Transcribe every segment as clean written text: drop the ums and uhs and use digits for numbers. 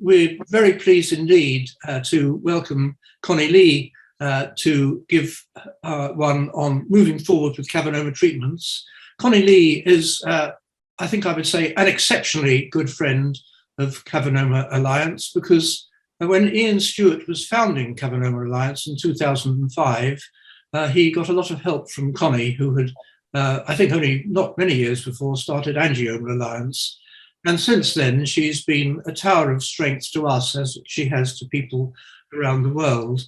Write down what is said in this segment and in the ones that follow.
we're very pleased indeed to welcome Connie Lee to give one on moving forward with Cavernoma treatments. Connie Lee is, I think I would say, an exceptionally good friend of Cavernoma Alliance, because when Ian Stewart was founding Cavernoma Alliance in 2005, he got a lot of help from Connie, who had, I think only not many years before, started Angioma Alliance. And since then, she's been a tower of strength to us, as she has to people around the world.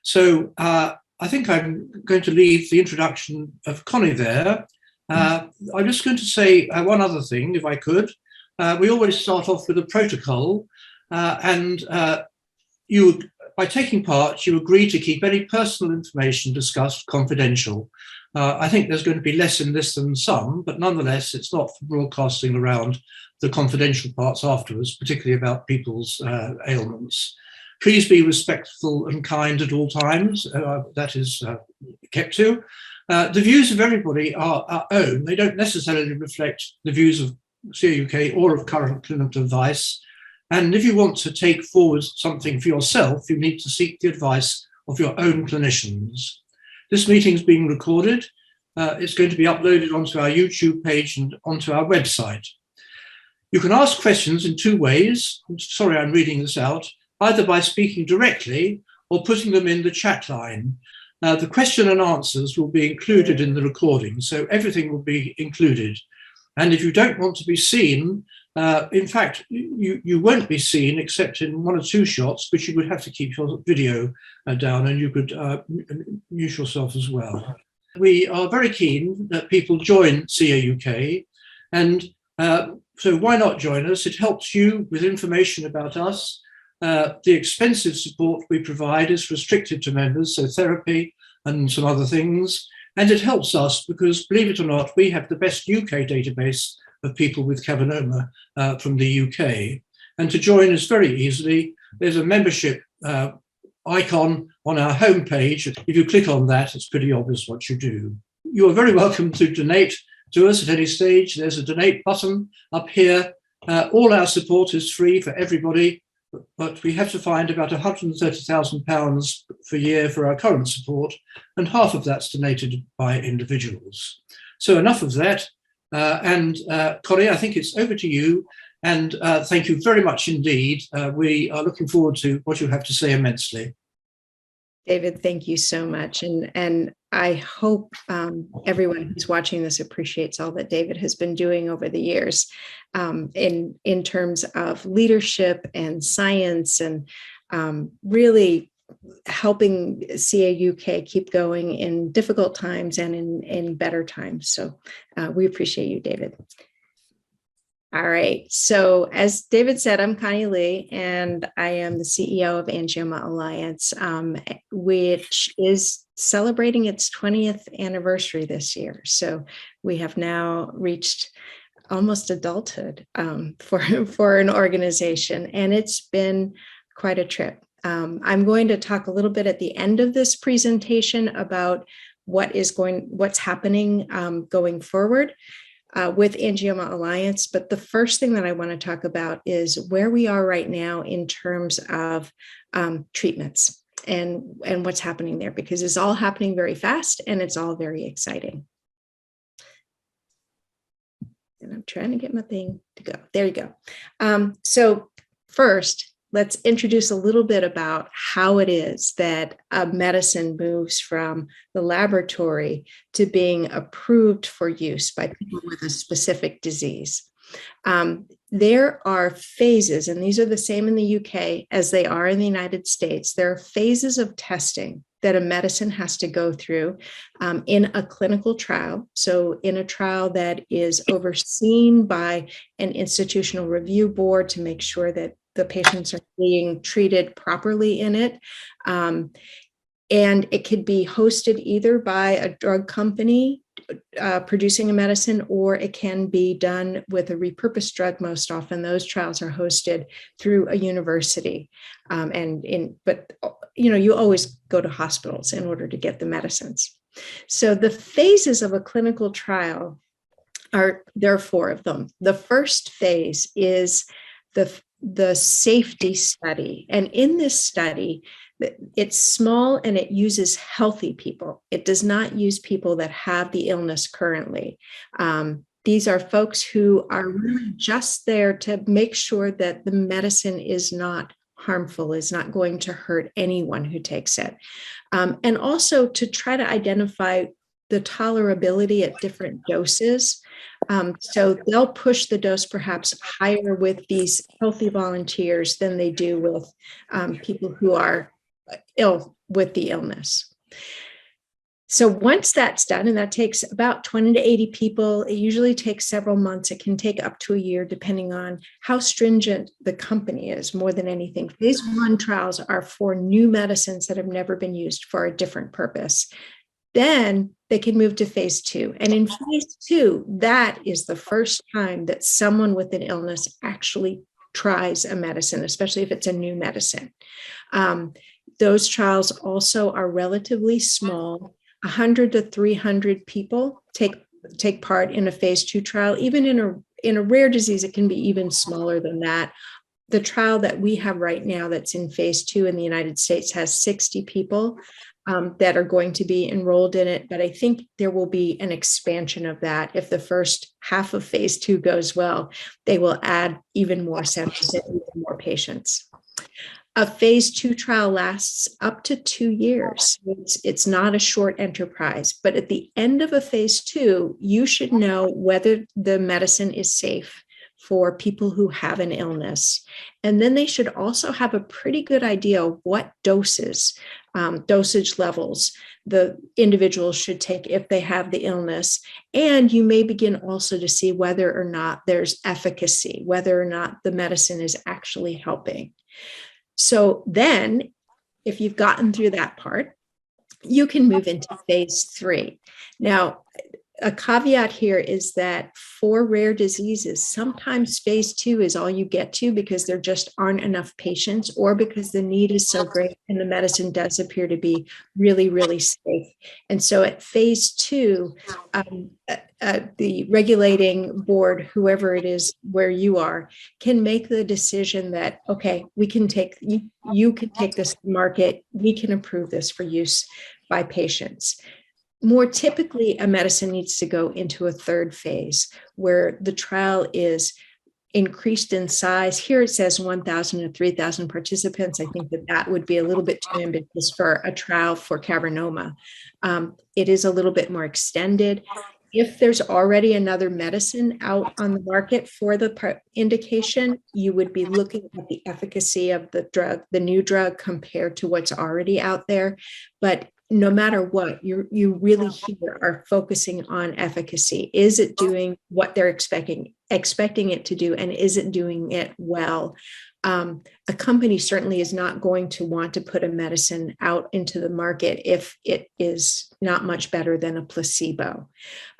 So I think I'm going to leave the introduction of Connie there. I'm just going to say one other thing, if I could. We always start off with a protocol, and by taking part, you agree to keep any personal information discussed confidential. I think there's going to be less in this than some, but nonetheless, it's not for broadcasting around the confidential parts afterwards, particularly about people's ailments. Please be respectful and kind at all times. That is kept to. The views of everybody are our own. They don't necessarily reflect the views of CAUK or of current clinical advice. And if you want to take forward something for yourself, you need to seek the advice of your own clinicians. This meeting is being recorded. It's going to be uploaded onto our YouTube page and onto our website. You can ask questions in two ways. I'm sorry, I'm reading this out, either by speaking directly or putting them in the chat line. The question and answers will be included in the recording, so everything will be included. And if you don't want to be seen, in fact, you won't be seen except in one or two shots, but you would have to keep your video down, and you could mute yourself as well. We are very keen that people join CAUK, and so why not join us? It helps you with information about us. The expensive support we provide is restricted to members, so therapy and some other things. And it helps us because, believe it or not, we have the best UK database of people with Cavernoma from the UK. And to join us very easily, there's a membership icon on our homepage. If you click on that, it's pretty obvious what you do. You are very welcome to donate to us at any stage. There's a donate button up here. All our support is free for everybody, but we have to find about £130,000 per year for our current support, and half of that's donated by individuals. So enough of that. Connie, I think it's over to you. And thank you very much indeed. We are looking forward to what you have to say immensely. David, thank you so much. And I hope everyone who's watching this appreciates all that David has been doing over the years in terms of leadership and science, and really helping CAUK keep going in difficult times and in better times. So we appreciate you, David. All right. So as David said, I'm Connie Lee, and I am the CEO of Angioma Alliance, which is celebrating its 20th anniversary this year. So we have now reached almost adulthood for an organization, and it's been quite a trip. I'm going to talk a little bit at the end of this presentation about what's happening going forward with Angioma Alliance. But the first thing that I want to talk about is where we are right now in terms of treatments and what's happening there, because it's all happening very fast and it's all very exciting. And I'm trying to get my thing to go. There you go. So first, let's introduce a little bit about how it is that a medicine moves from the laboratory to being approved for use by people with a specific disease. There are phases, and these are the same in the UK as they are in the United States. There are phases of testing that a medicine has to go through in a clinical trial. So in a trial that is overseen by an institutional review board to make sure that the patients are being treated properly in it. And it could be hosted either by a drug company producing a medicine, or it can be done with a repurposed drug. Most often those trials are hosted through a university. But you always go to hospitals in order to get the medicines. So the phases of a clinical trial there are four of them. The first phase is the safety study. And in this study, it's small and it uses healthy people. It does not use people that have the illness currently. These are folks who are really just there to make sure that the medicine is not harmful, is not going to hurt anyone who takes it. And also to try to identify the tolerability at different doses. So they'll push the dose perhaps higher with these healthy volunteers than they do with people who are ill with the illness. So once that's done, and that takes about 20 to 80 people, it usually takes several months. It can take up to a year, depending on how stringent the company is, more than anything. Phase 1 trials are for new medicines that have never been used for a different purpose. Then they can move to phase 2. And in phase 2, that is the first time that someone with an illness actually tries a medicine, especially if it's a new medicine. Those trials also are relatively small. 100 to 300 people take part in a phase 2 trial. Even in a rare disease, it can be even smaller than that. The trial that we have right now that's in phase 2 in the United States has 60 people that are going to be enrolled in it. But I think there will be an expansion of that. If the first half of phase 2 goes well, they will add even more centers and even more patients. A phase 2 trial lasts up to 2 years. It's not a short enterprise, but at the end of a phase 2, you should know whether the medicine is safe for people who have an illness. And then they should also have a pretty good idea of what dosage levels the individuals should take if they have the illness. And you may begin also to see whether or not there's efficacy, whether or not the medicine is actually helping. So then, if you've gotten through that part, you can move into phase 3. Now, a caveat here is that for rare diseases, sometimes phase 2 is all you get to because there just aren't enough patients, or because the need is so great and the medicine does appear to be really, really safe. And so at phase 2, the regulating board, whoever it is where you are, can make the decision that, okay, we can take, you can take this to market, we can approve this for use by patients. More typically, a medicine needs to go into a third phase where the trial is increased in size. Here it says 1,000 to 3,000 participants. I think that would be a little bit too ambitious for a trial for cavernoma. It is a little bit more extended. If there's already another medicine out on the market for the indication, you would be looking at the efficacy of the drug, the new drug, compared to what's already out there. But no matter what, you really here are focusing on efficacy. Is it doing what they're expecting it to do, and is it doing it well? A company certainly is not going to want to put a medicine out into the market if it is not much better than a placebo.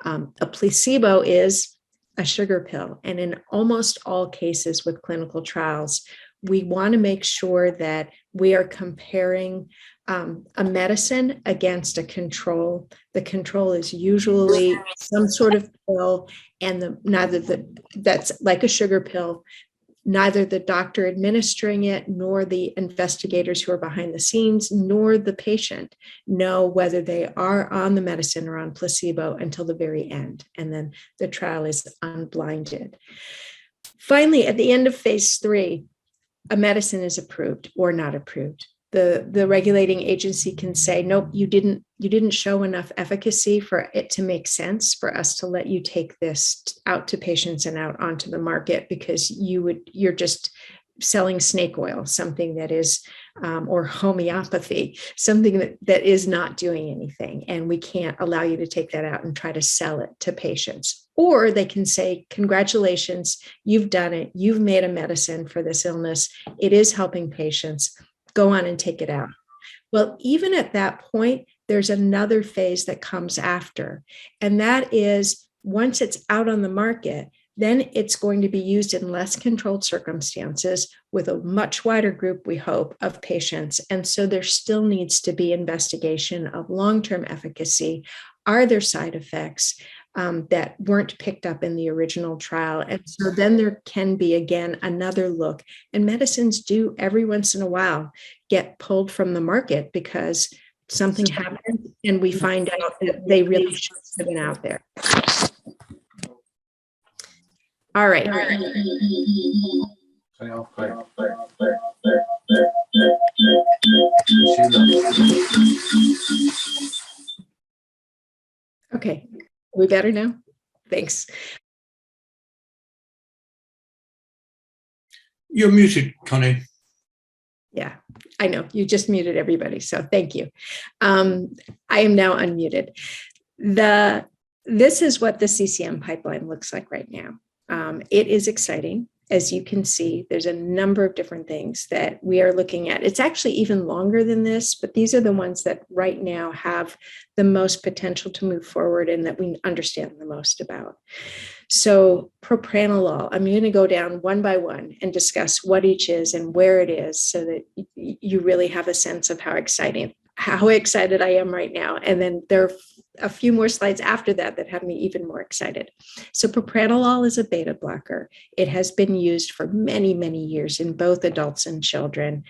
A placebo is a sugar pill, and in almost all cases with clinical trials, we want to make sure that we are comparing a medicine against a control. The control is usually some sort of pill, and that's like a sugar pill. Neither the doctor administering it, nor the investigators who are behind the scenes, nor the patient know whether they are on the medicine or on placebo until the very end. And then the trial is unblinded. Finally, at the end of phase 3, a medicine is approved or not approved. The regulating agency can say, nope, you didn't show enough efficacy for it to make sense for us to let you take this out to patients and out onto the market, because you're just selling snake oil, something that is, or homeopathy, something that is not doing anything. And we can't allow you to take that out and try to sell it to patients. Or they can say, congratulations, you've done it. You've made a medicine for this illness. It is helping patients. Go on and take it out. Well, even at that point, there's another phase that comes after. And that is, once it's out on the market, then it's going to be used in less controlled circumstances with a much wider group, we hope, of patients. And so there still needs to be investigation of long-term efficacy. Are there side effects? that weren't picked up in the original trial. And so then there can be, again, another look. And medicines do every once in a while get pulled from the market because something happens and we find out that they really should have been out there. All right. Okay, we better now? Thanks. You're muted, Connie. Yeah, I know. You just muted everybody, so thank you. I am now unmuted. This is what the CCM pipeline looks like right now. It is exciting. As you can see, there's a number of different things that we are looking at. It's actually even longer than this, but these are the ones that right now have the most potential to move forward and that we understand the most about. So propranolol, I'm going to go down one by one and discuss what each is and where it is so that you really have a sense of how excited I am right now. And then there are a few more slides after that that have me even more excited. So propranolol is a beta blocker. It has been used for many, many years in both adults and children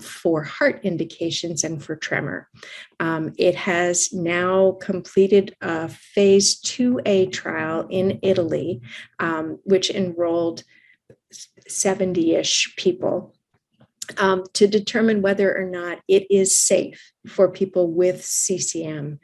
for heart indications and for tremor. It has now completed a phase 2A trial in Italy, which enrolled 70-ish people. To determine whether or not it is safe for people with CCM,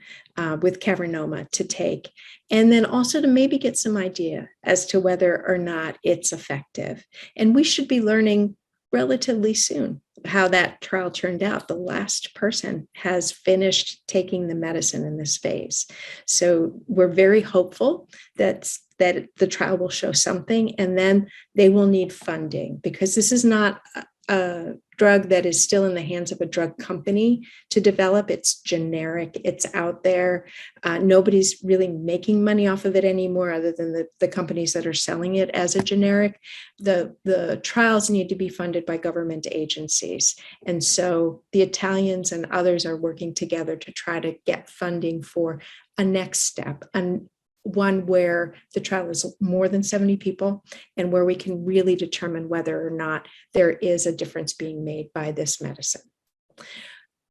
with cavernoma to take, and then also to maybe get some idea as to whether or not it's effective. And we should be learning relatively soon how that trial turned out. The last person has finished taking the medicine in this phase. So we're very hopeful that the trial will show something, and then they will need funding because this is not a drug that is still in the hands of a drug company to develop. It's generic, it's out there. Nobody's really making money off of it anymore other than the companies that are selling it as a generic. The trials need to be funded by government agencies. And so the Italians and others are working together to try to get funding for a next step, and one where the trial is more than 70 people and where we can really determine whether or not there is a difference being made by this medicine.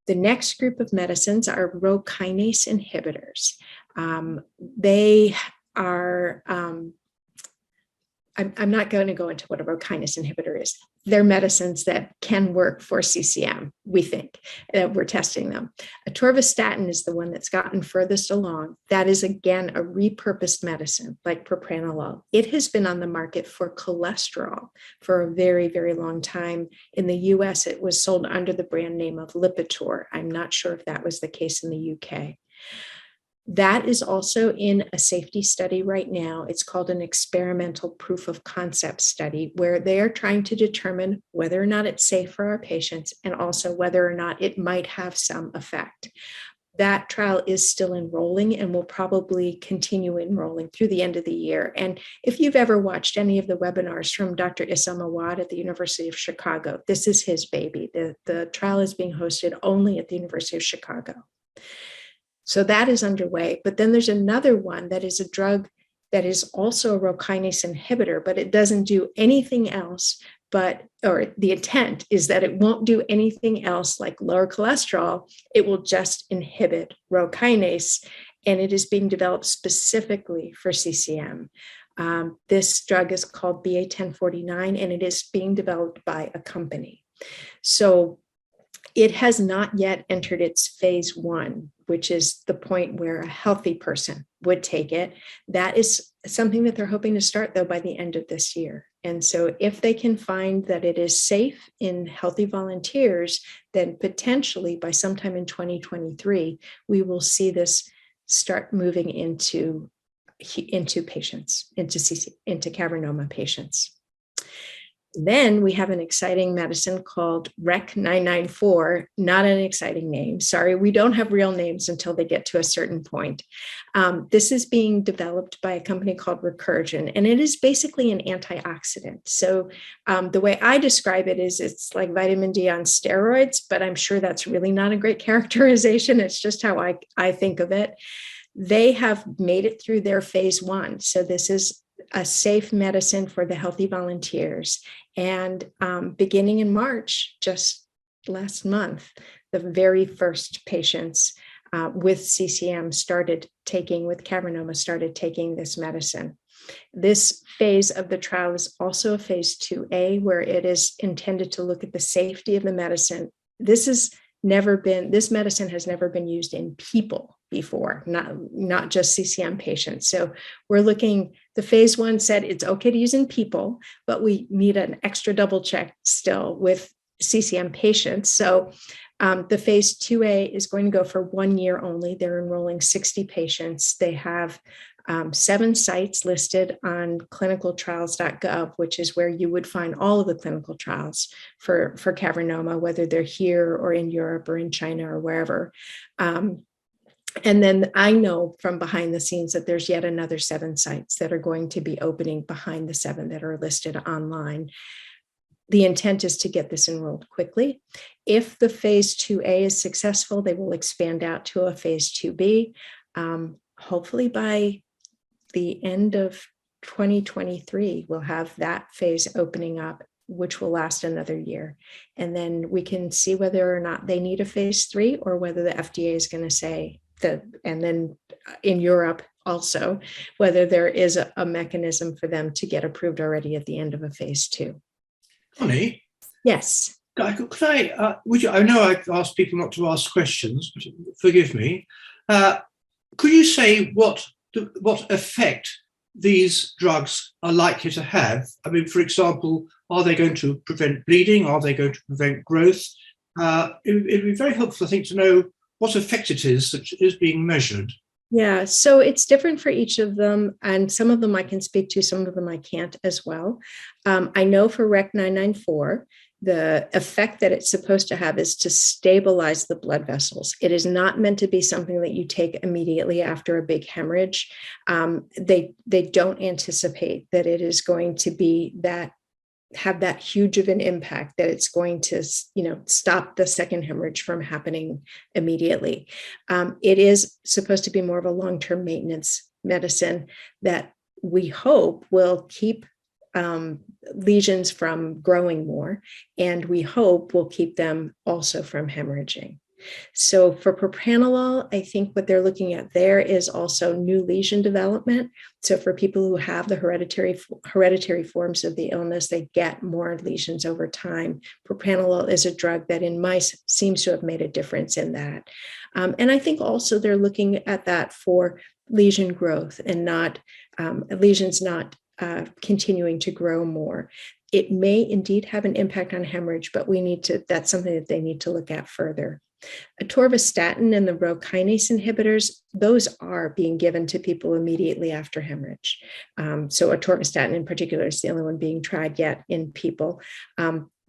The next group of medicines are Rho kinase inhibitors. They are, I'm not going to go into what a Rho kinase inhibitor is. They're medicines that can work for CCM, we think. We're testing them. Atorvastatin is the one that's gotten furthest along. That is, again, a repurposed medicine like propranolol. It has been on the market for cholesterol for a very, very long time. In the US, it was sold under the brand name of Lipitor. I'm not sure if that was the case in the UK. That is also in a safety study right now. It's called an experimental proof of concept study, where they are trying to determine whether or not it's safe for our patients and also whether or not it might have some effect. That trial is still enrolling and will probably continue enrolling through the end of the year. And if you've ever watched any of the webinars from Dr. Issam Awad at the University of Chicago, this is his baby. The trial is being hosted only at the University of Chicago. So that is underway. But then there's another one that is a drug that is also a Rho kinase inhibitor, but it doesn't do anything else. Or the intent is that it won't do anything else like lower cholesterol. It will just inhibit Rho kinase, and it is being developed specifically for CCM. This drug is called BA1049, and it is being developed by a company. So it has not yet entered its phase 1, which is the point where a healthy person would take it. That is something that they're hoping to start, though, by the end of this year. And so if they can find that it is safe in healthy volunteers, then potentially by sometime in 2023, we will see this start moving into patients, into cavernoma patients. Then we have an exciting medicine called REC-994, not an exciting name. Sorry, we don't have real names until they get to a certain point. This is being developed by a company called Recursion, and it is basically an antioxidant. So the way I describe it is it's like vitamin D on steroids, but I'm sure that's really not a great characterization. It's just how I think of it. They have made it through their phase 1. So this is a safe medicine for the healthy volunteers. And beginning in March, just last month, the very first patients with CCM with Cavernoma started taking this medicine. This phase of the trial is also a phase 2A, where it is intended to look at the safety of the medicine. This medicine has never been used in people before, not just CCM patients. So we're looking, the phase 1 said it's okay to use in people, but we need an extra double check still with CCM patients. So the phase 2A is going to go for 1 year only. They're enrolling 60 patients. They have 7 sites listed on clinicaltrials.gov, which is where you would find all of the clinical trials for Cavernoma, whether they're here or in Europe or in China or wherever. And then I know from behind the scenes that there's yet another 7 sites that are going to be opening behind the 7 that are listed online. The intent is to get this enrolled quickly. If the phase 2A is successful, they will expand out to a phase 2B. Hopefully by the end of 2023, we'll have that phase opening up, which will last another year. And then we can see whether or not they need a phase 3 or whether the FDA is going to say that, and then in Europe also, whether there is a mechanism for them to get approved already at the end of a phase 2. Connie? Yes. Could I, I know I've asked people not to ask questions, but forgive me. Could you say what effect these drugs are likely to have? I mean, for example, are they going to prevent bleeding? Are they going to prevent growth? It'd be very helpful, I think, to know what effect it is that is being measured. Yeah, so it's different for each of them, and some of them I can speak to, some of them I can't as well. I know for REC 994, the effect that it's supposed to have is to stabilize the blood vessels. It is not meant to be something that you take immediately after a big hemorrhage. They don't anticipate that it is going to be have that huge of an impact that it's going to, stop the second hemorrhage from happening immediately. It is supposed to be more of a long-term maintenance medicine that we hope will keep lesions from growing more, and we hope will keep them also from hemorrhaging. So for propranolol, I think what they're looking at there is also new lesion development. So for people who have the hereditary forms of the illness, they get more lesions over time. Propranolol is a drug that in mice seems to have made a difference in that. And I think also they're looking at that for lesion growth and not lesions not continuing to grow more. It may indeed have an impact on hemorrhage, but that's something that they need to look at further. Atorvastatin and the Rho kinase inhibitors, those are being given to people immediately after hemorrhage. So atorvastatin in particular is the only one being tried yet in people.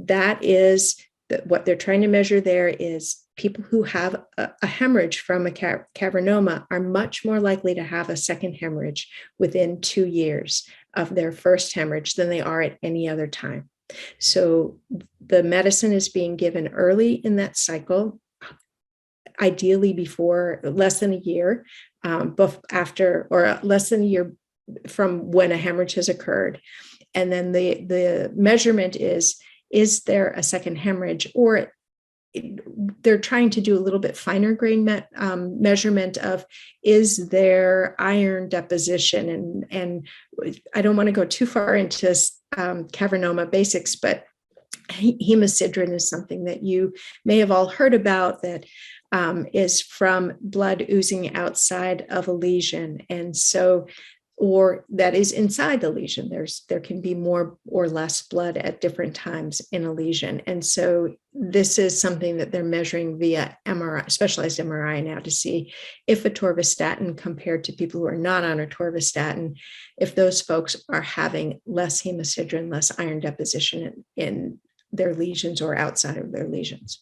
That is what they're trying to measure there is people who have a hemorrhage from a cavernoma are much more likely to have a second hemorrhage within 2 years of their first hemorrhage than they are at any other time. So the medicine is being given early in that cycle, ideally before less than a year after, or less than a year from when a hemorrhage has occurred. And then the measurement is there a second hemorrhage, or they're trying to do a little bit finer grain measurement of, is there iron deposition? And I don't want to go too far into cavernoma basics, but hemosiderin is something that you may have all heard about that is from blood oozing outside of a lesion. And so, or that is inside the lesion. There can be more or less blood at different times in a lesion. And so this is something that they're measuring via MRI, specialized MRI now, to see if atorvastatin compared to people who are not on atorvastatin, if those folks are having less hemosiderin, less iron deposition in their lesions or outside of their lesions.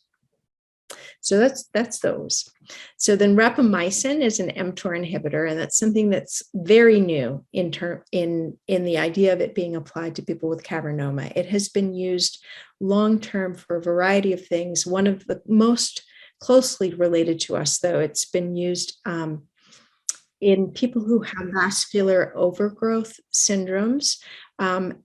So that's those. So then rapamycin is an mTOR inhibitor, and that's something that's very new in the idea of it being applied to people with cavernoma. It has been used long-term for a variety of things. One of the most closely related to us, though, it's been used in people who have vascular overgrowth syndromes,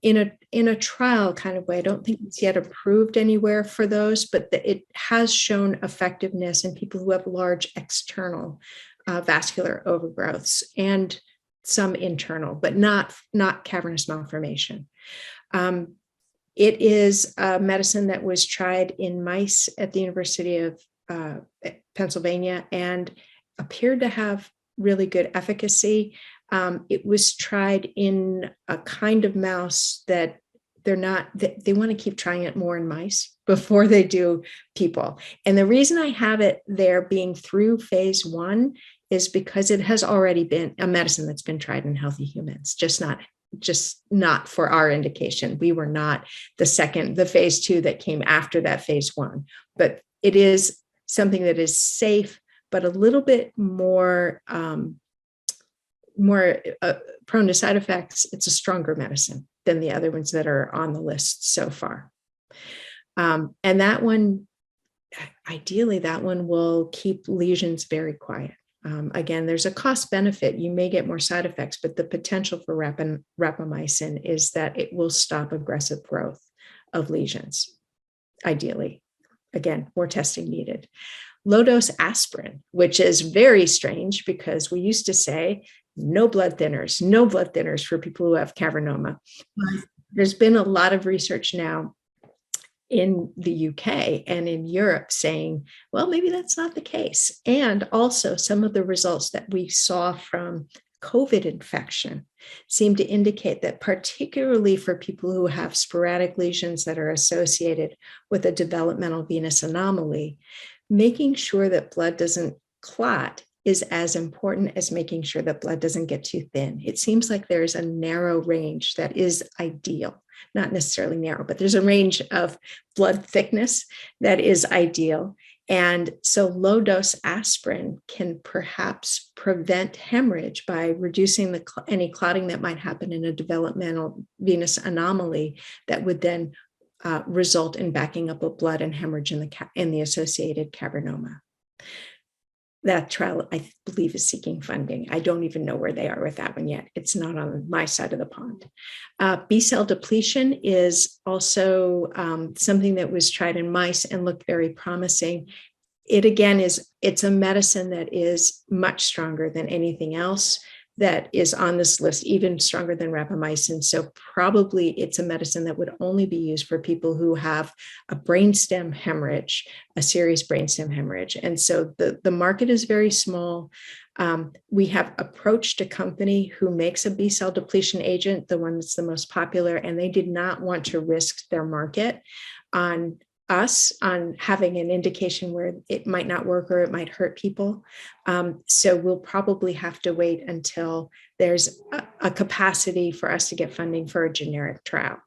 in a trial kind of way. I don't think it's yet approved anywhere for those, but it has shown effectiveness in people who have large external vascular overgrowths and some internal, but not cavernous malformation. It is a medicine that was tried in mice at the University of Pennsylvania and appeared to have really good efficacy. It was tried in a kind of mouse that they want to keep trying it more in mice before they do people. And the reason I have it there being through phase 1 is because it has already been a medicine that's been tried in healthy humans, just not for our indication. We were not the phase 2 that came after that phase 1, but it is something that is safe, but a little bit more prone to side effects. It's a stronger medicine than the other ones that are on the list so far. And that one, ideally, that one will keep lesions very quiet. Again, there's a cost benefit. You may get more side effects, but the potential for rapamycin is that it will stop aggressive growth of lesions, ideally. Again, more testing needed. Low-dose aspirin, which is very strange because we used to say no blood thinners for people who have cavernoma. There's been a lot of research now in the UK and in Europe saying, well, maybe that's not the case. And also some of the results that we saw from COVID infection seem to indicate that particularly for people who have sporadic lesions that are associated with a developmental venous anomaly, making sure that blood doesn't clot is as important as making sure that blood doesn't get too thin. It seems like there's a narrow range that is ideal, not necessarily narrow, but there's a range of blood thickness that is ideal. And so low-dose aspirin can perhaps prevent hemorrhage by reducing any clotting that might happen in a developmental venous anomaly that would then result in backing up of blood and hemorrhage in the associated cavernoma. That trial, I believe, is seeking funding. I don't even know where they are with that one yet. It's not on my side of the pond. B-cell depletion is also something that was tried in mice and looked very promising. It's a medicine that is much stronger than anything else that is on this list, even stronger than rapamycin. So probably it's a medicine that would only be used for people who have a brainstem hemorrhage, a serious brainstem hemorrhage. And so the market is very small. We have approached a company who makes a B-cell depletion agent, the one that's the most popular, and they did not want to risk their market on us on having an indication where it might not work or it might hurt people. So we'll probably have to wait until there's a capacity for us to get funding for a generic trial.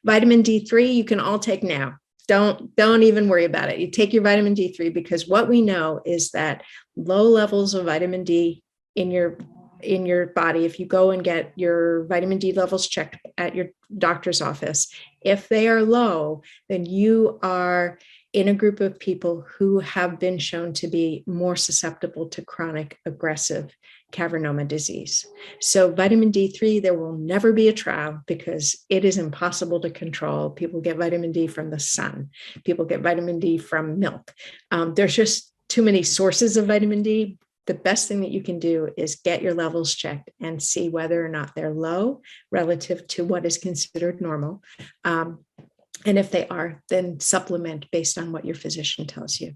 Vitamin D3, you can all take now. Don't even worry about it. You take your vitamin D3 because what we know is that low levels of vitamin D in your body, if you go and get your vitamin D levels checked at your doctor's office, if they are low, then you are in a group of people who have been shown to be more susceptible to chronic aggressive cavernoma disease. So vitamin D3, there will never be a trial because it is impossible to control. People get vitamin D from the sun. People get vitamin D from milk. There's just too many sources of vitamin D. The best thing that you can do is get your levels checked and see whether or not they're low relative to what is considered normal. And if they are, then supplement based on what your physician tells you.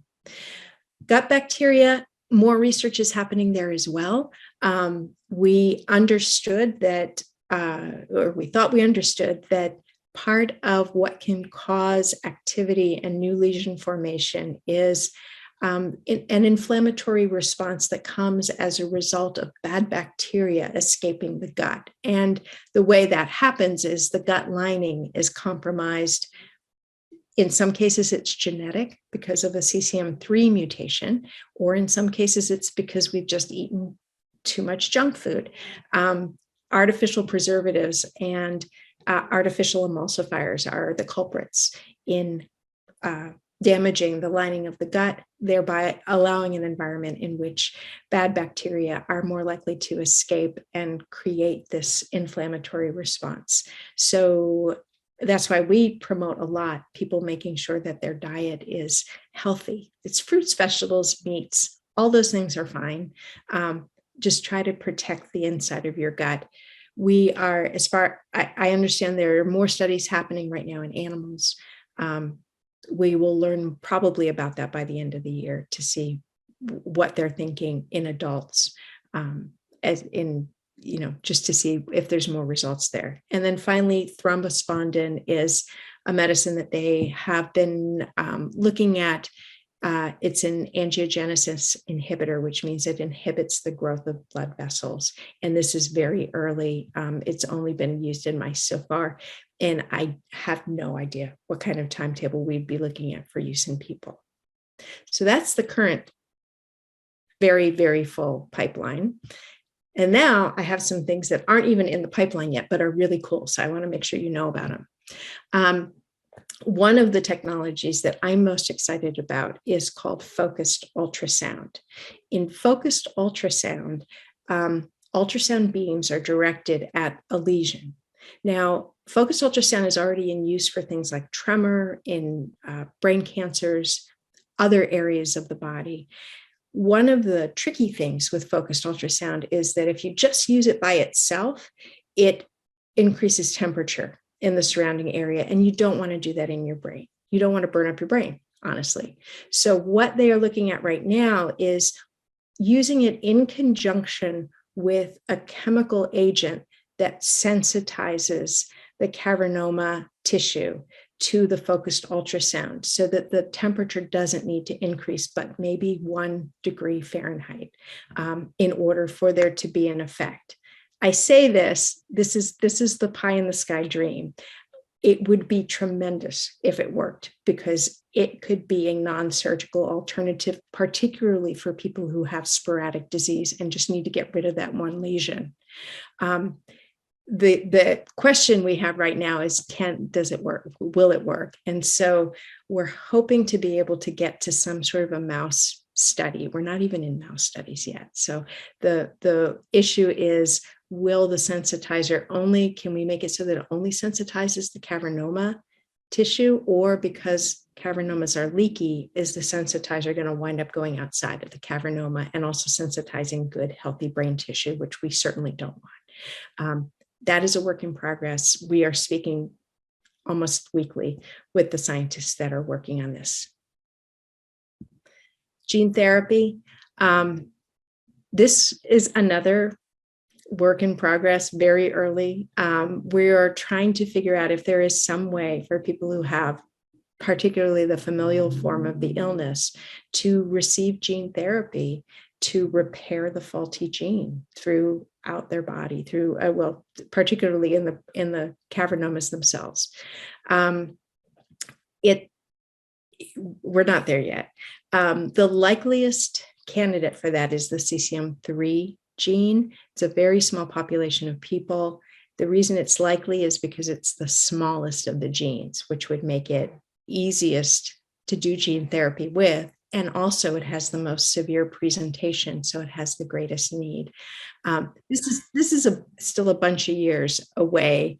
Gut bacteria, more research is happening there as well. We understood that, or we thought we understood that part of what can cause activity and new lesion formation is an inflammatory response that comes as a result of bad bacteria escaping the gut. And the way that happens is the gut lining is compromised. In some cases, it's genetic because of a CCM3 mutation, or in some cases, it's because we've just eaten too much junk food. Artificial preservatives and artificial emulsifiers are the culprits in damaging the lining of the gut, thereby allowing an environment in which bad bacteria are more likely to escape and create this inflammatory response. So that's why we promote a lot people making sure that their diet is healthy. It's fruits, vegetables, meats, all those things are fine. Just try to protect the inside of your gut. We are, I understand there are more studies happening right now in animals. We will learn probably about that by the end of the year to see what they're thinking in adults, just to see if there's more results there. And then finally, thrombospondin is a medicine that they have been looking at. It's an angiogenesis inhibitor, which means it inhibits the growth of blood vessels. And this is very early. It's only been used in mice so far. And I have no idea what kind of timetable we'd be looking at for use in people. So that's the current very, very full pipeline. And now I have some things that aren't even in the pipeline yet, but are really cool. So I want to make sure you know about them. One of the technologies that I'm most excited about is called focused ultrasound. In focused ultrasound, ultrasound beams are directed at a lesion. Now, focused ultrasound is already in use for things like tremor, in brain cancers, other areas of the body. One of the tricky things with focused ultrasound is that if you just use it by itself, it increases temperature in the surrounding area, and you don't want to do that in your brain. You don't want to burn up your brain, honestly. So what they are looking at right now is using it in conjunction with a chemical agent that sensitizes the cavernoma tissue to the focused ultrasound so that the temperature doesn't need to increase, but maybe 1 degree Fahrenheit in order for there to be an effect. I say this is the pie in the sky dream. It would be tremendous if it worked, because it could be a non-surgical alternative, particularly for people who have sporadic disease and just need to get rid of that one lesion. The question we have right now is, does it work? Will it work? And so we're hoping to be able to get to some sort of a mouse study. We're not even in mouse studies yet. So the issue is, will the sensitizer can we make it so that it only sensitizes the cavernoma tissue, or because cavernomas are leaky, is the sensitizer going to wind up going outside of the cavernoma and also sensitizing good, healthy brain tissue, which we certainly don't want. That is a work in progress. We are speaking almost weekly with the scientists that are working on this. Gene therapy. This is another work in progress, very early. We are trying to figure out if there is some way for people who have particularly the familial form of the illness to receive gene therapy to repair the faulty gene throughout their body, particularly in the cavernomas themselves. We're not there yet. The likeliest candidate for that is the CCM3 gene. It's a very small population of people. The reason it's likely is because it's the smallest of the genes, which would make it easiest to do gene therapy with. And also it has the most severe presentation, so it has the greatest need. This is still a bunch of years away.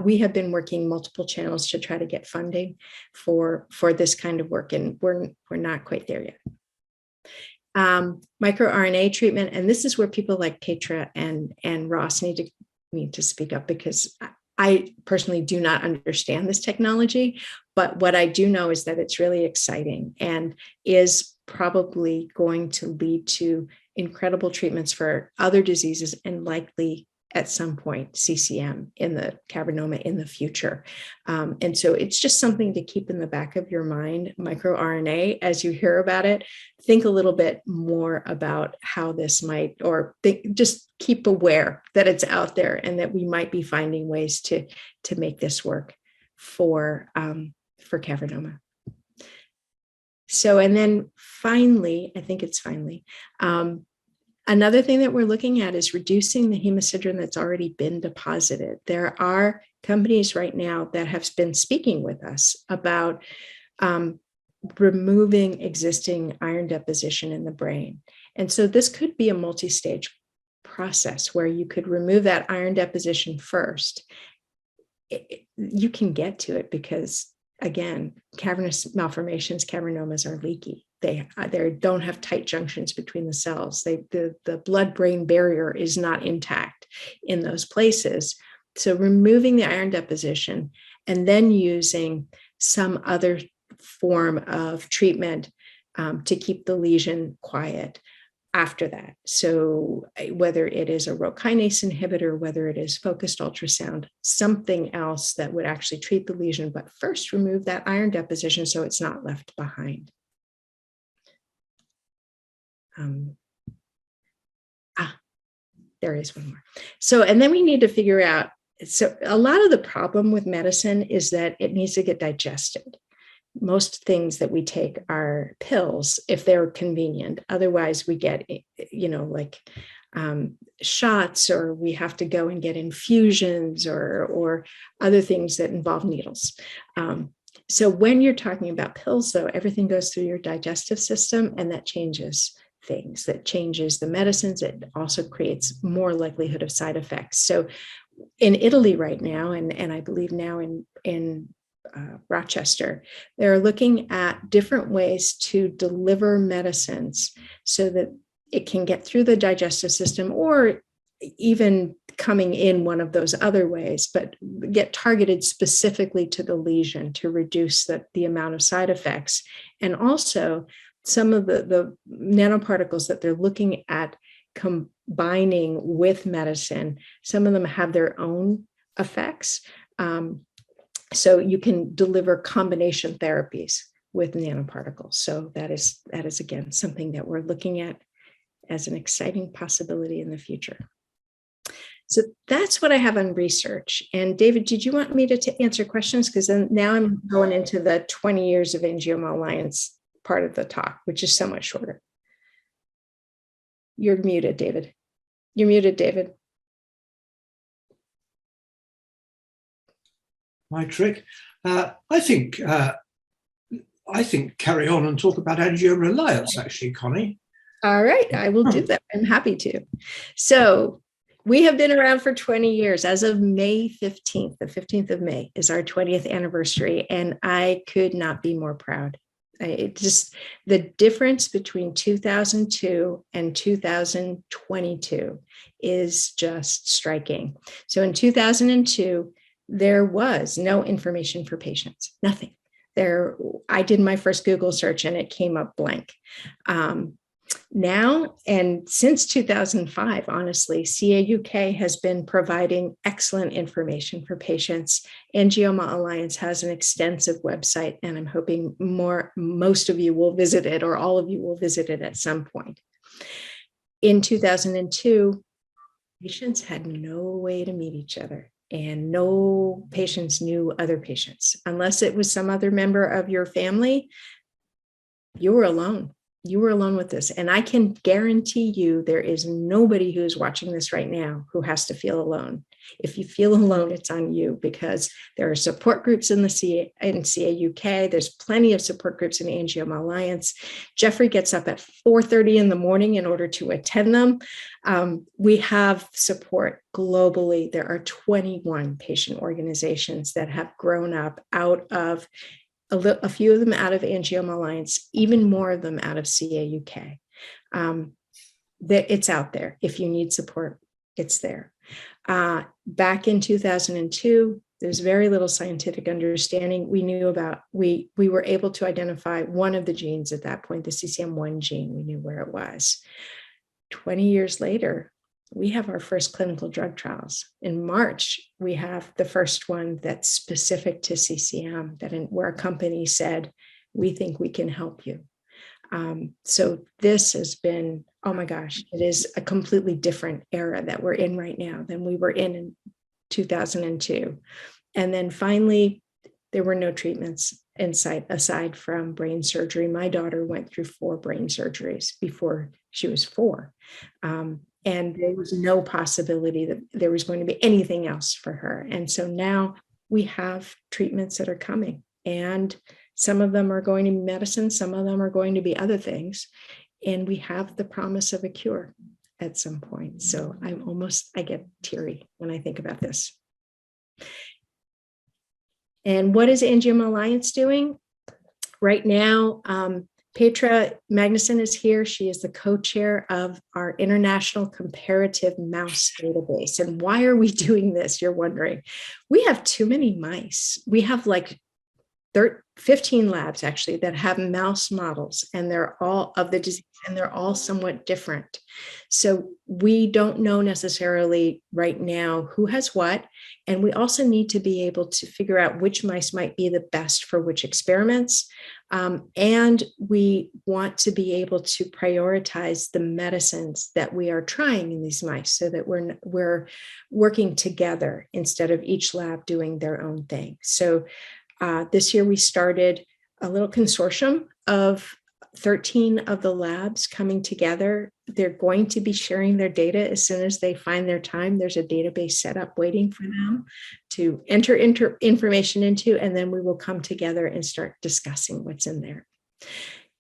We have been working multiple channels to try to get funding for this kind of work, and we're not quite there yet. MicroRNA treatment, and this is where people like Petra and Ross need to speak up, because I personally do not understand this technology, but what I do know is that it's really exciting and is probably going to lead to incredible treatments for other diseases, and likely at some point CCM in the cavernoma in the future. And so it's just something to keep in the back of your mind. MicroRNA, as you hear about it, think a little bit more about how this might, just keep aware that it's out there and that we might be finding ways to make this work for cavernoma. So, and then finally, another thing that we're looking at is reducing the hemosiderin that's already been deposited. There are companies right now that have been speaking with us about removing existing iron deposition in the brain. And so this could be a multi-stage process where you could remove that iron deposition first. You can get to it because, again, cavernous malformations, cavernomas are leaky. They don't have tight junctions between the cells. The blood-brain barrier is not intact in those places. So removing the iron deposition and then using some other form of treatment to keep the lesion quiet after that. So whether it is a Rho kinase inhibitor, whether it is focused ultrasound, something else that would actually treat the lesion, but first remove that iron deposition so it's not left behind. There is one more. So, and then we need to figure out, so a lot of the problem with medicine is that it needs to get digested. Most things that we take are pills if they're convenient. Otherwise, we get, like shots, or we have to go and get infusions or other things that involve needles. So when you're talking about pills, though, everything goes through your digestive system, and that changes things, that changes the medicines. It also creates more likelihood of side effects. So in Italy right now, and I believe now in Rochester, they're looking at different ways to deliver medicines so that it can get through the digestive system, or even coming in one of those other ways, but get targeted specifically to the lesion to reduce the amount of side effects. And also some of the nanoparticles that they're looking at combining with medicine, some of them have their own effects. So you can deliver combination therapies with nanoparticles. So that is again something that we're looking at as an exciting possibility in the future. So that's what I have on research. And David, did you want me to answer questions? Because then now I'm going into the 20 years of Angioma Alliance part of the talk, which is somewhat shorter. You're muted, David. You're muted, David. My trick. I think carry on and talk about Angioma Alliance, actually, Connie. All right, I will do that. I'm happy to. So we have been around for 20 years. As of May 15th, the 15th of May is our 20th anniversary, and I could not be more proud. The difference between 2002 and 2022 is just striking. So in 2002, there was no information for patients, nothing. I did my first Google search and it came up blank. Now, and since 2005, honestly, CAUK has been providing excellent information for patients. Angioma Alliance has an extensive website, and I'm hoping most of you will visit it, or all of you will visit it at some point. In 2002, patients had no way to meet each other, and no patients knew other patients. Unless it was some other member of your family, you were alone. You were alone with this. And I can guarantee you there is nobody who is watching this right now who has to feel alone. If you feel alone, it's on you, because there are support groups in CAUK. There's plenty of support groups in Angioma Alliance. Jeffrey gets up at 4:30 in the morning in order to attend them. We have support globally. There are 21 patient organizations that have grown up out of a few of them out of Angioma Alliance, even more of them out of CAUK. It's out there. If you need support, it's there. Back in 2002, there's very little scientific understanding. We were able to identify one of the genes at that point, the CCM1 gene. We knew where it was. 20 years later, we have our first clinical drug trials. In March, we have the first one that's specific to CCM, where a company said, we think we can help you. So this has been, oh my gosh, it is a completely different era that we're in right now than we were in 2002. And then finally, there were no treatments in sight aside from brain surgery. My daughter went through 4 brain surgeries before she was 4. And there was no possibility that there was going to be anything else for her. And so now we have treatments that are coming, and Some of them are going to be medicine, some of them are going to be other things. And we have the promise of a cure at some point. So I get teary when I think about this. And what is Angioma Alliance doing? Right now, Petra Magnuson is here. She is the co-chair of our International Comparative Mouse Database. And why are we doing this? You're wondering. We have too many mice. We have like 15 labs actually that have mouse models, and they're all of the disease, and they're all somewhat different. So we don't know necessarily right now who has what. And we also need to be able to figure out which mice might be the best for which experiments. And we want to be able to prioritize the medicines that we are trying in these mice so that we're working together instead of each lab doing their own thing. So this year we started a little consortium of 13 of the labs coming together. They're going to be sharing their data as soon as they find their time. There's a database set up waiting for them to enter information into, and then we will come together and start discussing what's in there.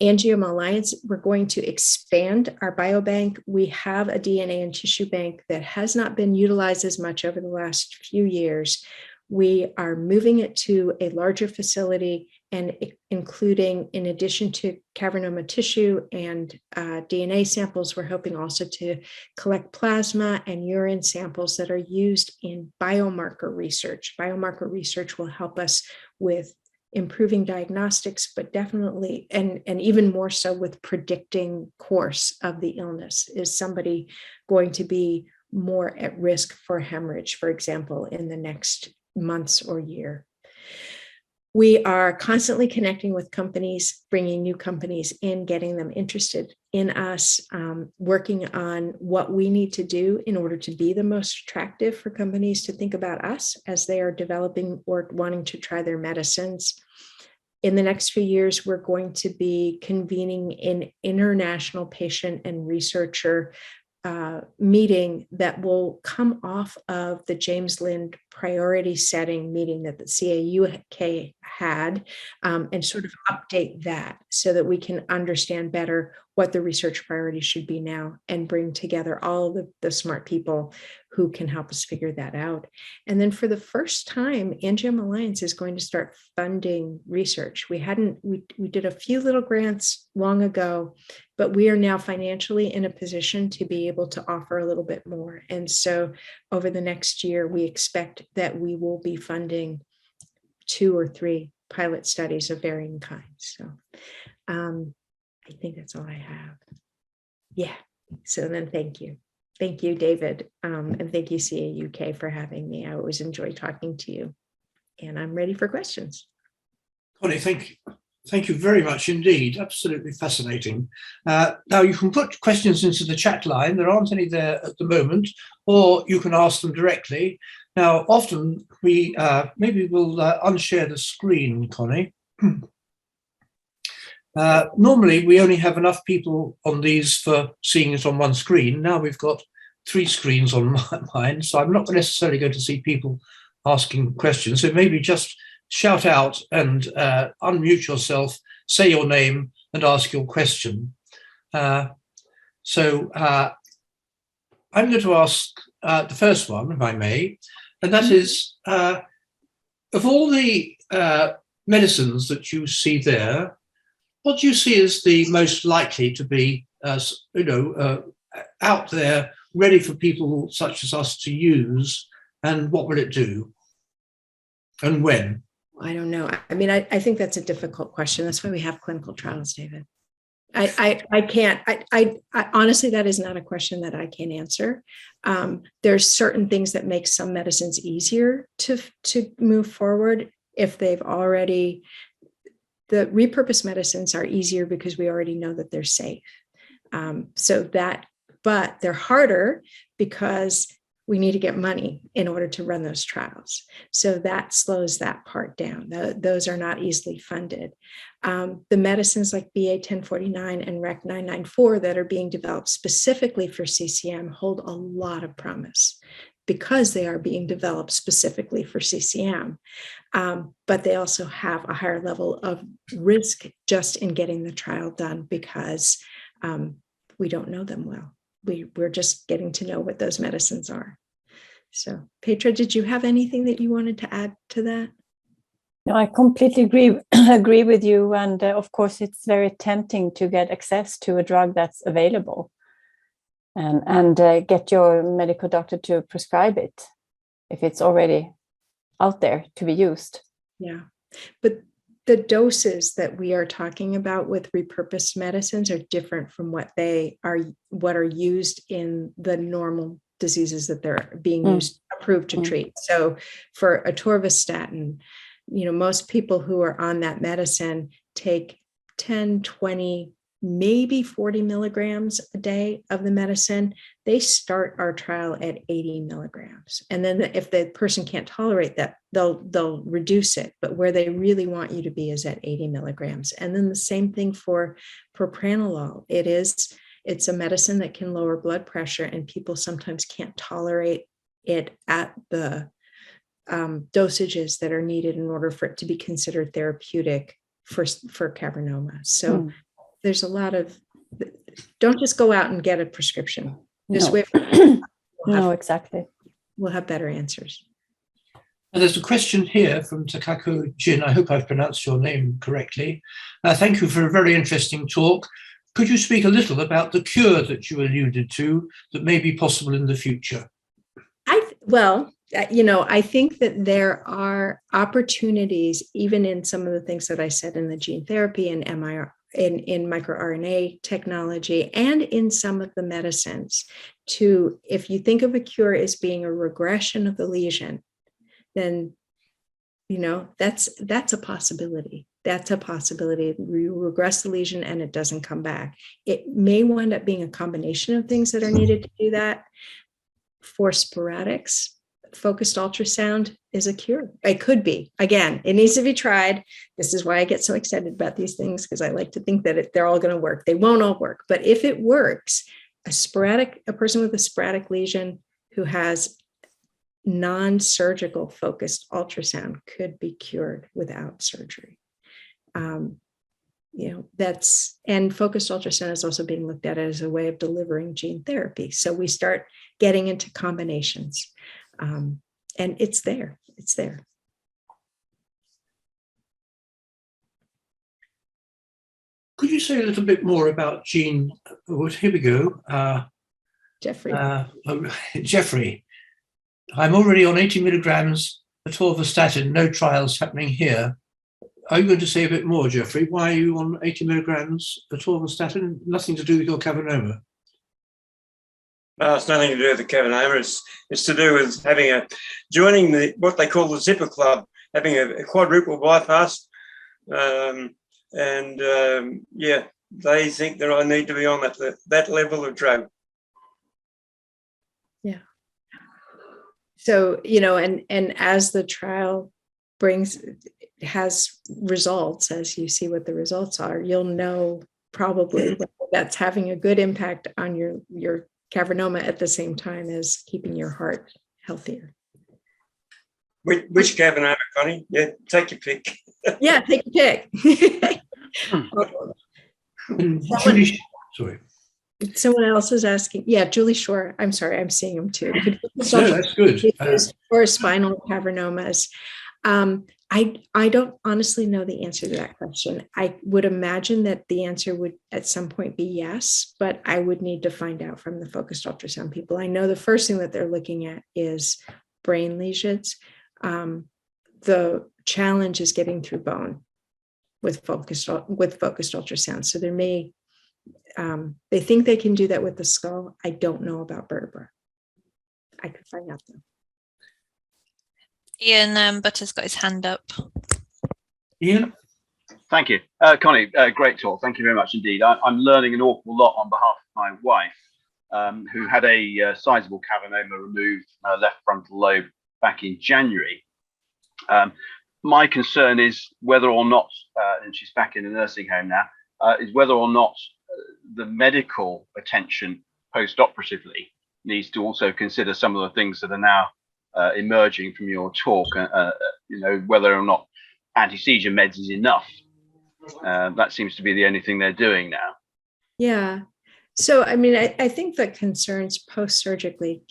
Angioma Alliance, we're going to expand our biobank. We have a DNA and tissue bank that has not been utilized as much over the last few years. We are moving it to a larger facility, and including, in addition to cavernoma tissue and DNA samples, we're hoping also to collect plasma and urine samples that are used in biomarker research. Biomarker research will help us with improving diagnostics, but definitely, and even more so with predicting course of the illness. Is somebody going to be more at risk for hemorrhage, for example, in the next months or year? We are constantly connecting with companies, bringing new companies in, getting them interested in us, working on what we need to do in order to be the most attractive for companies to think about us as they are developing or wanting to try their medicines. In the next few years, we're going to be convening an international patient and researcher meeting that will come off of the James Lind priority setting meeting that the CAUK had, and sort of update that so that we can understand better what the research priorities should be now and bring together all of the smart people who can help us figure that out. And then for the first time, Angioma Alliance is going to start funding research. We did a few little grants long ago, but we are now financially in a position to be able to offer a little bit more. And so over the next year, we expect that we will be funding 2 or 3 pilot studies of varying kinds. So I think that's all I have. Yeah. So then thank you. Thank you, David. And thank you, CAUK, for having me. I always enjoy talking to you. And I'm ready for questions. Connie, thank you very much indeed. Absolutely fascinating. Now you can put questions into the chat line. There aren't any there at the moment, or you can ask them directly. Now, often we maybe we'll unshare the screen, Connie. Normally, we only have enough people on these for seeing it on one screen. Now we've got 3 screens on mine, so I'm not necessarily going to see people asking questions. So maybe just shout out and unmute yourself, say your name and ask your question. So I'm going to ask the first one, if I may, and that is, of all the medicines that you see there, what do you see as the most likely to be, out there, ready for people such as us to use, and what will it do, and when? I don't know. I mean, I think that's a difficult question. That's why we have clinical trials, David. I can't. I honestly, that is not a question that I can answer. There's certain things that make some medicines easier to move forward if they've already. The repurposed medicines are easier because we already know that they're safe. But they're harder because we need to get money in order to run those trials. So that slows that part down. Those are not easily funded. The medicines like BA 1049 and REC 994 that are being developed specifically for CCM hold a lot of promise because they are being developed specifically for CCM. But they also have a higher level of risk just in getting the trial done because we don't know them well. We're just getting to know what those medicines are. So, Petra, did you have anything that you wanted to add to that? No, I completely agree with you. And of course, it's very tempting to get access to a drug that's available and get your medical doctor to prescribe it if it's already out there to be used. Yeah, but the doses that we are talking about with repurposed medicines are different from what are used in the normal diseases that they're being used, approved to treat. So for atorvastatin, most people who are on that medicine take 10, 20, maybe 40 milligrams a day of the medicine. They start our trial at 80 milligrams. And then if the person can't tolerate that, they'll reduce it. But where they really want you to be is at 80 milligrams. And then the same thing for propranolol. It's a medicine that can lower blood pressure, and people sometimes can't tolerate it at the dosages that are needed in order for it to be considered therapeutic for cavernoma. So there's a lot of, don't just go out and get a prescription. Just wait for exactly. We'll have better answers. And there's a question here from Takako Jin. I hope I've pronounced your name correctly. Thank you for a very interesting talk. Could you speak a little about the cure that you alluded to that may be possible in the future? I think that there are opportunities, even in some of the things that I said in the gene therapy and in microRNA technology, and in some of the medicines, if you think of a cure as being a regression of the lesion, then that's a possibility. That's a possibility. You regress the lesion and it doesn't come back. It may wind up being a combination of things that are needed to do that. For sporadics, focused ultrasound is a cure. It could be. Again, it needs to be tried. This is why I get so excited about these things, because I like to think that they're all going to work. They won't all work. But if it works, a person with a sporadic lesion who has non-surgical focused ultrasound could be cured without surgery. And focused ultrasound is also being looked at as a way of delivering gene therapy. So we start getting into combinations, and it's there. Could you say a little bit more about gene? Here we go. Jeffrey. I'm already on 80 milligrams atorvastatin, no trials happening here. Are you going to say a bit more, Jeffrey? Why are you on 80 milligrams atorvastatin? Nothing to do with your cavernoma. No, it's nothing to do with the cavernoma. It's to do with joining what they call the zipper club, having a quadruple bypass. They think that I need to be on that level of drug. Yeah. So, and as the trial has results, as you see what the results are, you'll know probably whether that's having a good impact on your cavernoma at the same time as keeping your heart healthier. Which cavernoma, Connie? Yeah, take your pick. Yeah, take your pick. Sorry. Someone else is asking. Yeah, Julie Shore. I'm sorry, I'm seeing them too. That's good. For spinal cavernomas. I don't honestly know the answer to that question. I would imagine that the answer would at some point be yes, but I would need to find out from the focused ultrasound people. I know the first thing that they're looking at is brain lesions. The challenge is getting through bone with focused ultrasound. So they think they can do that with the skull. I don't know about vertebra. I could find out though. Ian Butter's got his hand up. Ian? Thank you. Connie, great talk. Thank you very much indeed. I'm learning an awful lot on behalf of my wife. who had a sizable cavernoma removed from her left frontal lobe back in January. My concern is whether or not, and she's back in the nursing home now, is whether or not the medical attention post-operatively needs to also consider some of the things that are now emerging from your talk, you know, whether or not anti-seizure meds is enough. That seems to be the only thing they're doing now. Yeah. So, I mean, I think the concerns post-surgically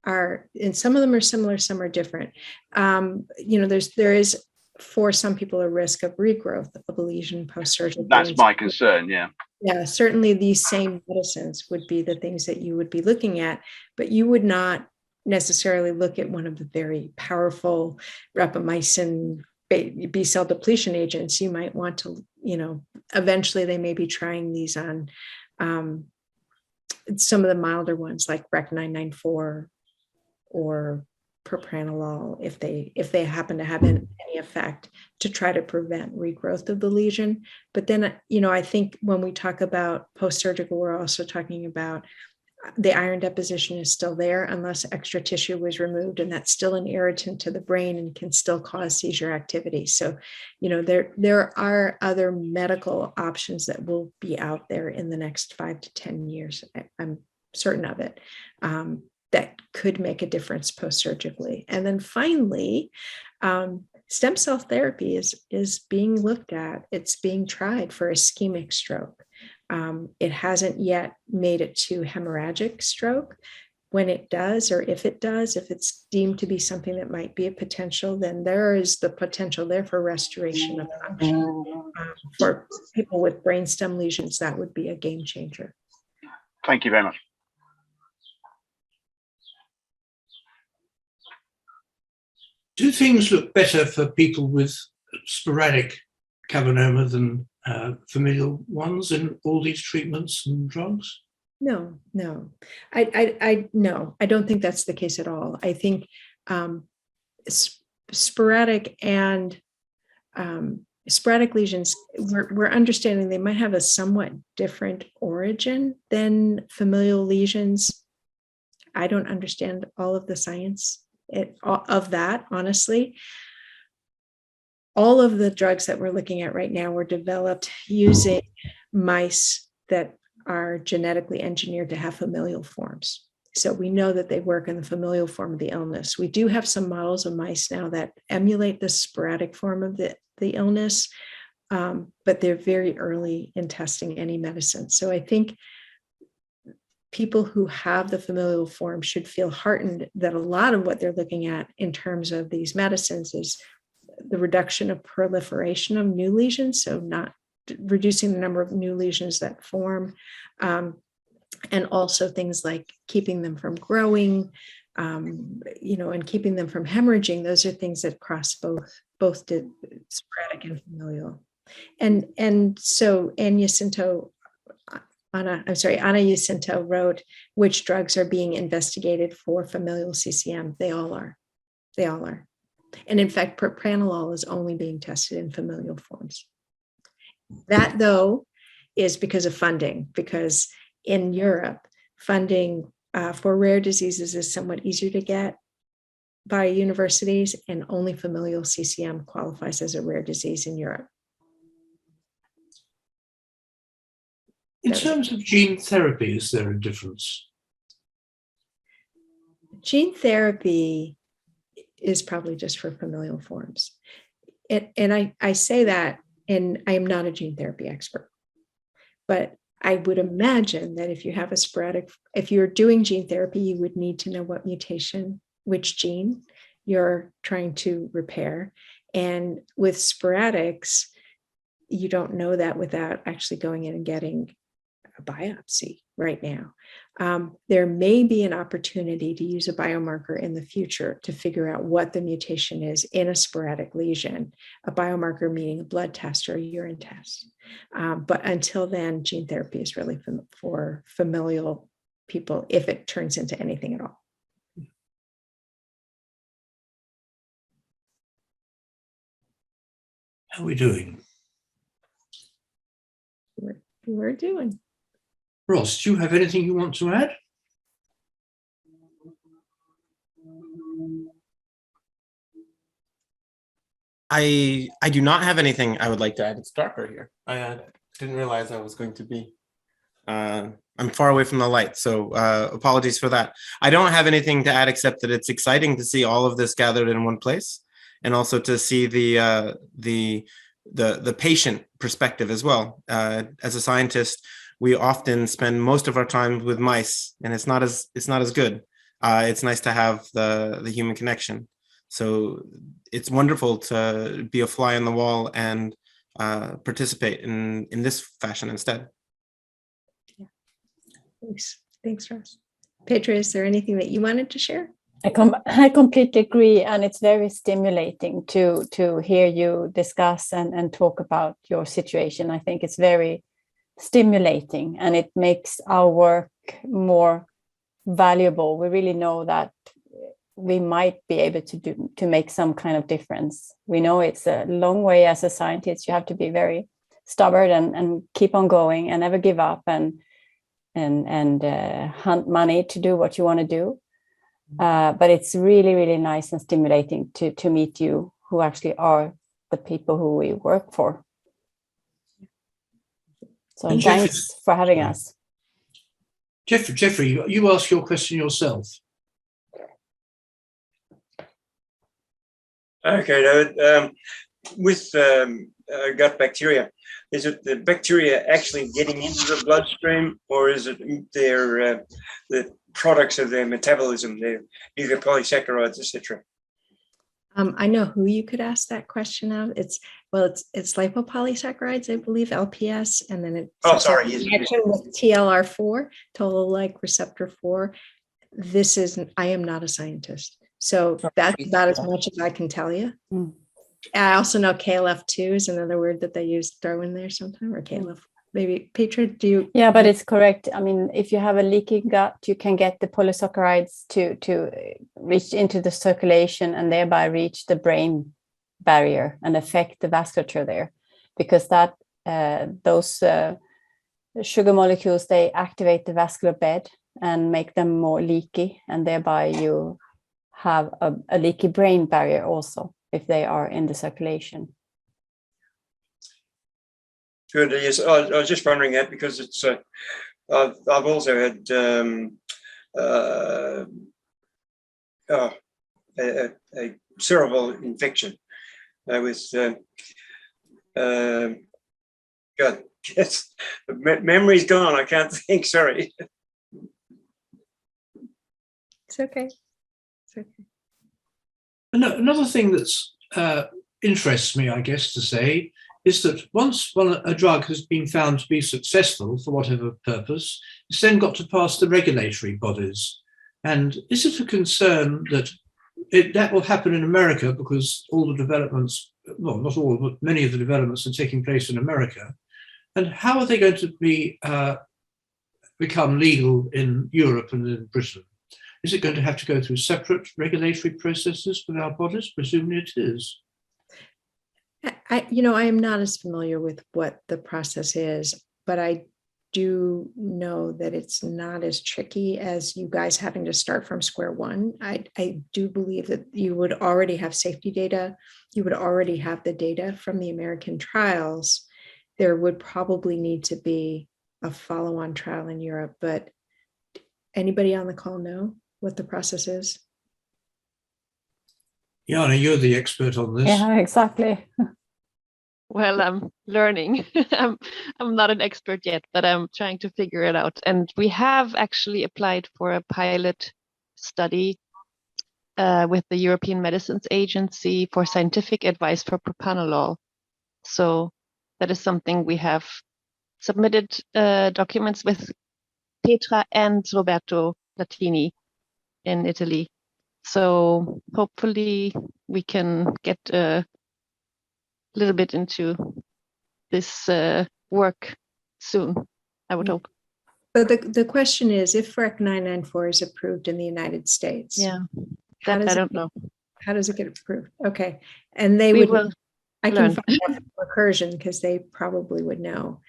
are, and some of them are similar, some are different. You know, there is, for some people, a risk of regrowth of a lesion post-surgically. That's my concern, yeah. Yeah, certainly these same medicines would be the things that you would be looking at, but you would not necessarily look at one of the very powerful rapamycin B-cell depletion agents. You might want to, you know, eventually they may be trying these on some of the milder ones like Rec 994 or propranolol, if they happen to have any effect, to try to prevent regrowth of the lesion. But then, you know, I think when we talk about post-surgical, we're also talking about the iron deposition is still there unless extra tissue was removed, and that's still an irritant to the brain and can still cause seizure activity. So, you know, there are other medical options that will be out there in the next 5 to 10 years. I'm certain of it. That could make a difference post-surgically. And then finally, stem cell therapy is being looked at. It's being tried for ischemic stroke. It hasn't yet made it to hemorrhagic stroke. When it does, or if it does, if it's deemed to be something that might be a potential, then there is the potential there for restoration of function. For people with brainstem lesions, that would be a game changer. Thank you very much. Do things look better for people with sporadic cavernoma than familial ones in all these treatments and drugs? No, I don't think that's the case at all. I think sporadic lesions, we're understanding they might have a somewhat different origin than familial lesions. I don't understand all of the science of that, honestly. All of the drugs that we're looking at right now were developed using mice that are genetically engineered to have familial forms. So we know that they work in the familial form of the illness. We do have some models of mice now that emulate the sporadic form of the illness, but they're very early in testing any medicine. So I think people who have the familial form should feel heartened that a lot of what they're looking at in terms of these medicines is the reduction of proliferation of new lesions, so not reducing the number of new lesions that form, and also things like keeping them from growing, you know, and keeping them from hemorrhaging. Those are things that cross both sporadic and familial. And so Anna Jacinto wrote which drugs are being investigated for familial CCM. They all are. And in fact, propranolol is only being tested in familial forms. That, though, is because of funding, because in Europe, funding for rare diseases is somewhat easier to get by universities, and only familial CCM qualifies as a rare disease in Europe. In terms of gene therapy, is there a difference? Gene therapy is probably just for familial forms. And I say that, and I am not a gene therapy expert, but I would imagine that if you have if you're doing gene therapy, you would need to know what mutation, which gene you're trying to repair. And with sporadics, you don't know that without actually going in and getting a biopsy right now. There may be an opportunity to use a biomarker in the future to figure out what the mutation is in a sporadic lesion, a biomarker meaning a blood test or a urine test. But until then, gene therapy is really for familial people, if it turns into anything at all. How are we doing? We're doing. Ross, do you have anything you want to add? I do not have anything I would like to add. It's darker here. I didn't realize I was going to be. I'm far away from the light, so apologies for that. I don't have anything to add except that it's exciting to see all of this gathered in one place, and also to see the patient perspective as well. As a scientist, we often spend most of our time with mice, and it's not as good. It's nice to have the human connection. So it's wonderful to be a fly on the wall and participate in this fashion instead. Thanks, Ross. Petra, is there anything that you wanted to share? I completely agree, and it's very stimulating to hear you discuss and talk about your situation. I think it's very stimulating, and it makes our work more valuable. We really know that we might be able to make some kind of difference. We know it's a long way as a scientist. You have to be very stubborn and keep on going and never give up and hunt money to do what you want to do. But it's really, really nice and stimulating to meet you, who actually are the people who we work for. So And thanks for having us. Jeffrey, you ask your question yourself. Okay, David. With gut bacteria, is it the bacteria actually getting into the bloodstream, or is it their the products of their metabolism, their either polysaccharides, etc.? I know who you could ask that question of. It's lipopolysaccharides, I believe, LPS, and then it's connection with TLR4, toll-like receptor 4. I am not a scientist, so that's about as much as I can tell you. I also know KLF2 is another word that they throw in there sometime, or KLF. Maybe Petra, do you? Yeah, but it's correct. I mean, if you have a leaky gut, you can get the polysaccharides to reach into the circulation and thereby reach the brain barrier and affect the vasculature there, because those sugar molecules, they activate the vascular bed and make them more leaky, and thereby you have a leaky brain barrier also if they are in the circulation. Good. Yes, I was just wondering that because it's. I've also had a cerebral infection with. God, yes, memory's gone. I can't think. Sorry. It's okay. It's okay. Another thing that's interests me, I guess, to say, is that once a drug has been found to be successful for whatever purpose, it's then got to pass the regulatory bodies. And is it a concern that that will happen in America, because all the developments, well, not all, but many of the developments are taking place in America? And how are they going to become legal in Europe and in Britain? Is it going to have to go through separate regulatory processes with our bodies? Presumably it is. I am not as familiar with what the process is, but I do know that it's not as tricky as you guys having to start from square one. I do believe that you would already have safety data. You would already have the data from the American trials. There would probably need to be a follow-on trial in Europe, but anybody on the call know what the process is? Jana, you're the expert on this. Yeah, exactly. Well, I'm learning. I'm not an expert yet, but I'm trying to figure it out. And we have actually applied for a pilot study with the European Medicines Agency for scientific advice for propranolol. So that is something we have submitted documents with Petra and Roberto Latini in Italy. So hopefully we can get a little bit into this work soon, I would hope. But the question is, if FREC 994 is approved in the United States, yeah, that I don't know. How does it get approved? Okay, and they will. I can find out from Recursion because they probably would know.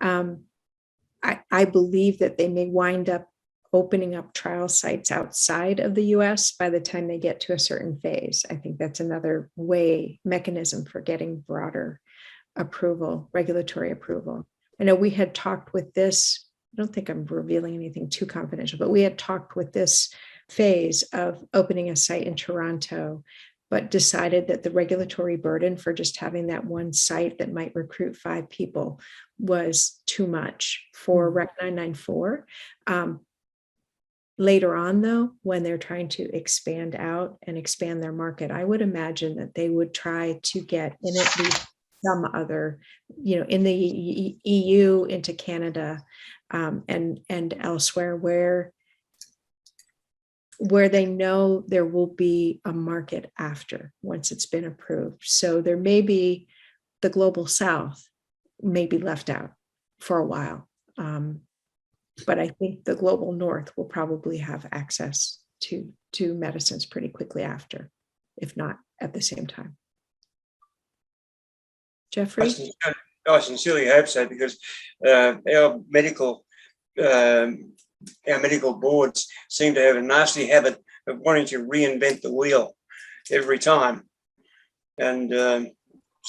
I believe that they may wind up opening up trial sites outside of the US by the time they get to a certain phase. I think that's another mechanism for getting broader approval, regulatory approval. I know we had talked with this, I don't think I'm revealing anything too confidential, but we had talked with this phase of opening a site in Toronto, but decided that the regulatory burden for just having that one site that might recruit 5 people was too much for Rec 994. Later on, though, when they're trying to expand out and expand their market, I would imagine that they would try to get in at least some other, in the EU, into Canada, and elsewhere where they know there will be a market after, once it's been approved. So there may be, the global South may be left out for a while. But I think the global North will probably have access to medicines pretty quickly after, if not at the same time. Jeffrey? I sincerely hope so, because our medical boards seem to have a nasty habit of wanting to reinvent the wheel every time, and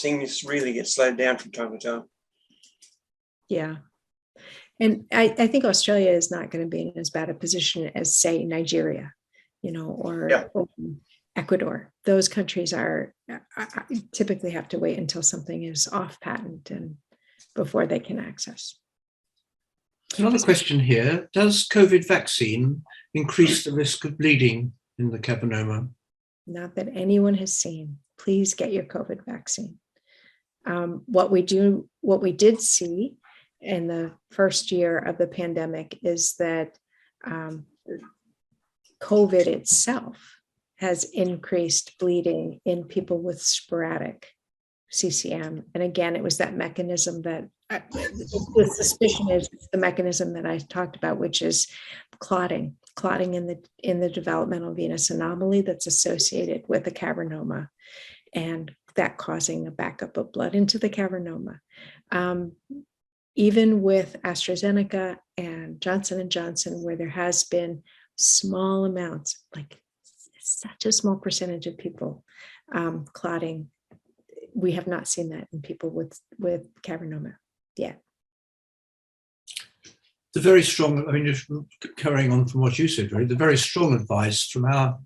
things really get slowed down from time to time. Yeah. And I think Australia is not going to be in as bad a position as, say, Nigeria, or Ecuador. Those countries typically have to wait until something is off patent and before they can access. Another question here: does COVID vaccine increase the risk of bleeding in the cavernoma? Not that anyone has seen. Please get your COVID vaccine. What we did see in the first year of the pandemic is that COVID itself has increased bleeding in people with sporadic CCM. And again, it was that mechanism that the suspicion is the mechanism that I talked about, which is clotting in the developmental venous anomaly that's associated with the cavernoma, and that causing a backup of blood into the cavernoma. Even with AstraZeneca and Johnson & Johnson, where there has been small amounts, like such a small percentage of people clotting, we have not seen that in people with cavernoma yet. The very strong, just carrying on from what you said, the very strong advice from our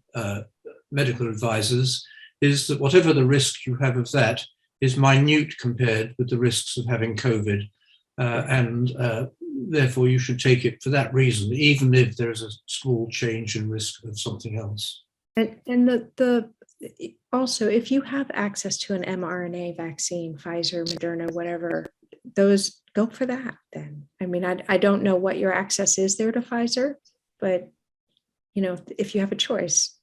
medical advisors is that whatever the risk you have of that is minute compared with the risks of having COVID. And therefore you should take it for that reason, even if there is a small change in risk of something else. And also, if you have access to an mRNA vaccine, Pfizer, Moderna, whatever, those, go for that then. I don't know what your access is there to Pfizer, but if you have a choice,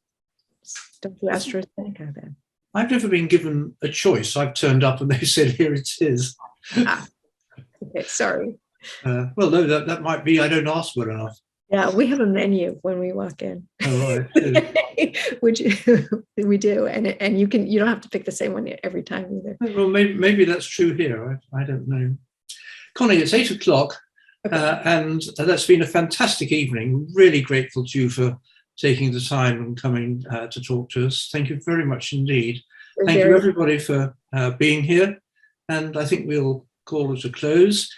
don't do AstraZeneca then. I've never been given a choice. I've turned up and they said, here it is. Okay, sorry. Well, no, that might be I don't ask well enough. Yeah, we have a menu when we walk in. Oh, right. Which we do, and you don't have to pick the same one every time either. Well, maybe that's true here. I don't know. Connie, it's 8 o'clock, okay. And that's been a fantastic evening. Really grateful to you for taking the time and coming to talk to us. Thank you very much indeed. Thank you everybody for being here, and I think we'll call it a close.